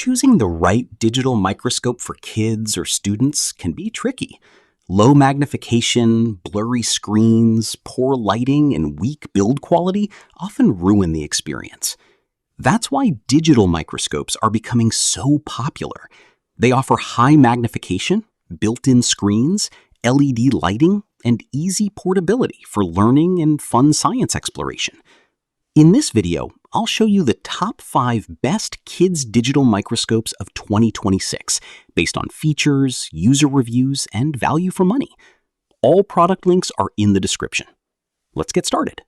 Choosing the right digital microscope for kids or students can be tricky. Low magnification, blurry screens, poor lighting, and weak build quality often ruin the experience. That's why digital microscopes are becoming so popular. They offer high magnification, built-in screens, LED lighting, and easy portability for learning and fun science exploration. In this video, I'll show you the top 5 best kids digital microscopes of 2026 based on features, user reviews, and value for money. All product links are in the description. Let's get started.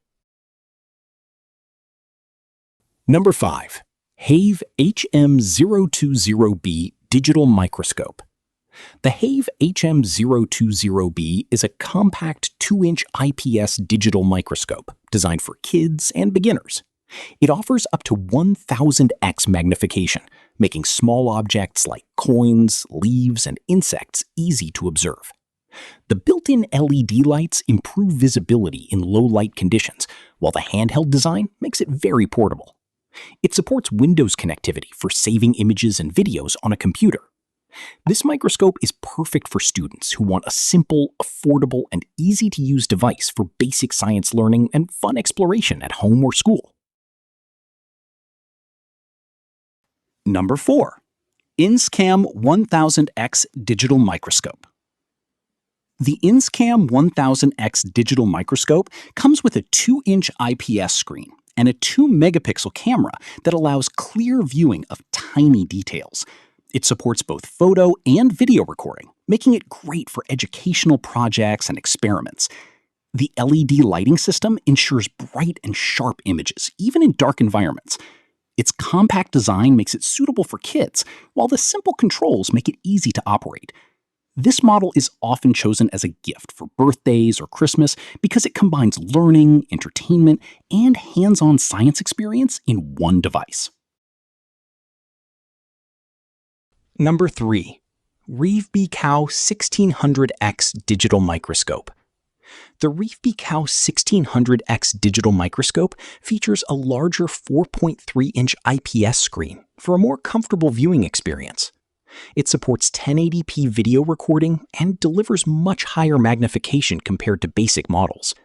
Number 5. Hayve HM020B Digital Microscope. The Hayve HM020B is a compact 2-inch IPS digital microscope designed for kids and beginners. It offers up to 1000x magnification, making small objects like coins, leaves, and insects easy to observe. The built-in LED lights improve visibility in low-light conditions, while the handheld design makes it very portable. It supports Windows connectivity for saving images and videos on a computer. This microscope is perfect for students who want a simple, affordable, and easy-to-use device for basic science learning and fun exploration at home or school. Number 4. INSKAM 1000X Digital Microscope. The INSKAM 1000X digital microscope comes with a 2-inch IPS screen and a 2-megapixel camera that allows clear viewing of tiny details. It supports both photo and video recording, making it great for educational projects and experiments. The LED lighting system ensures bright and sharp images, even in dark environments. Its compact design makes it suitable for kids, while the simple controls make it easy to operate. This model is often chosen as a gift for birthdays or Christmas because it combines learning, entertainment, and hands-on science experience in one device. Number 3. RIEVBCAU 1600X Digital Microscope. The RIEVBCAU 1600X digital microscope features a larger 4.3-inch IPS screen for a more comfortable viewing experience. It supports 1080p video recording and delivers much higher magnification compared to basic models.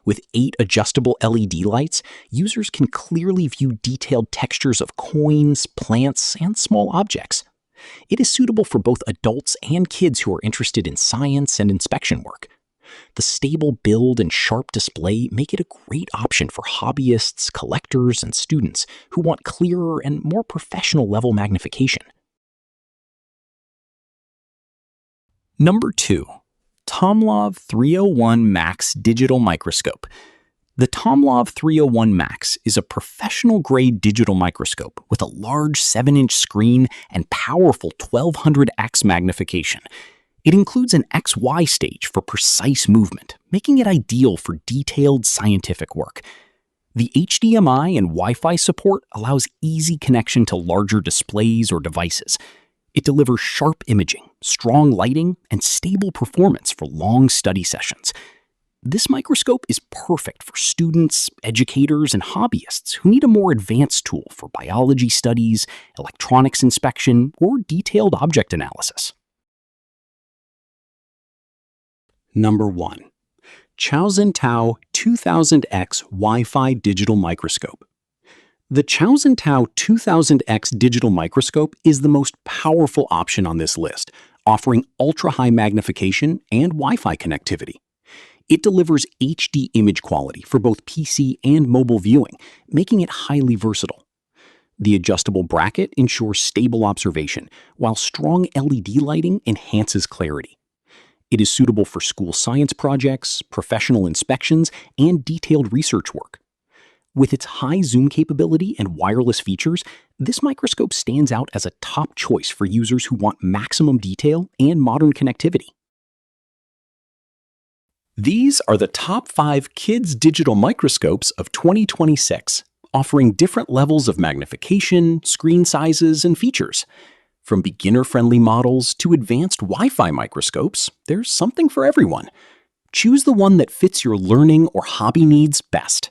With 8 adjustable LED lights, users can clearly view detailed textures of coins, plants, and small objects. It is suitable for both adults and kids who are interested in science and inspection work. The stable build and sharp display make it a great option for hobbyists, collectors, and students who want clearer and more professional level magnification. Number 2. TOMLOV 301 Max Digital Microscope. The TOMLOV 301 Max is a professional-grade digital microscope with a large 7-inch screen and powerful 1200x magnification. It includes an XY stage for precise movement, making it ideal for detailed scientific work. The HDMI and Wi-Fi support allows easy connection to larger displays or devices. It delivers sharp imaging, strong lighting, and stable performance for long study sessions. This microscope is perfect for students, educators, and hobbyists who need a more advanced tool for biology studies, electronics inspection, or detailed object analysis. Number 1. Caozhantao 2000X Wi-Fi Digital Microscope. The Caozhantao 2000X digital microscope is the most powerful option on this list, offering ultra-high magnification and Wi-Fi connectivity. It delivers HD image quality for both PC and mobile viewing, making it highly versatile. The adjustable bracket ensures stable observation, while strong LED lighting enhances clarity. It is suitable for school science projects, professional inspections, and detailed research work. With its high zoom capability and wireless features, this microscope stands out as a top choice for users who want maximum detail and modern connectivity. These are the top 5 kids digital microscopes of 2026, offering different levels of magnification, screen sizes, and features. From beginner-friendly models to advanced Wi-Fi microscopes, there's something for everyone. Choose the one that fits your learning or hobby needs best.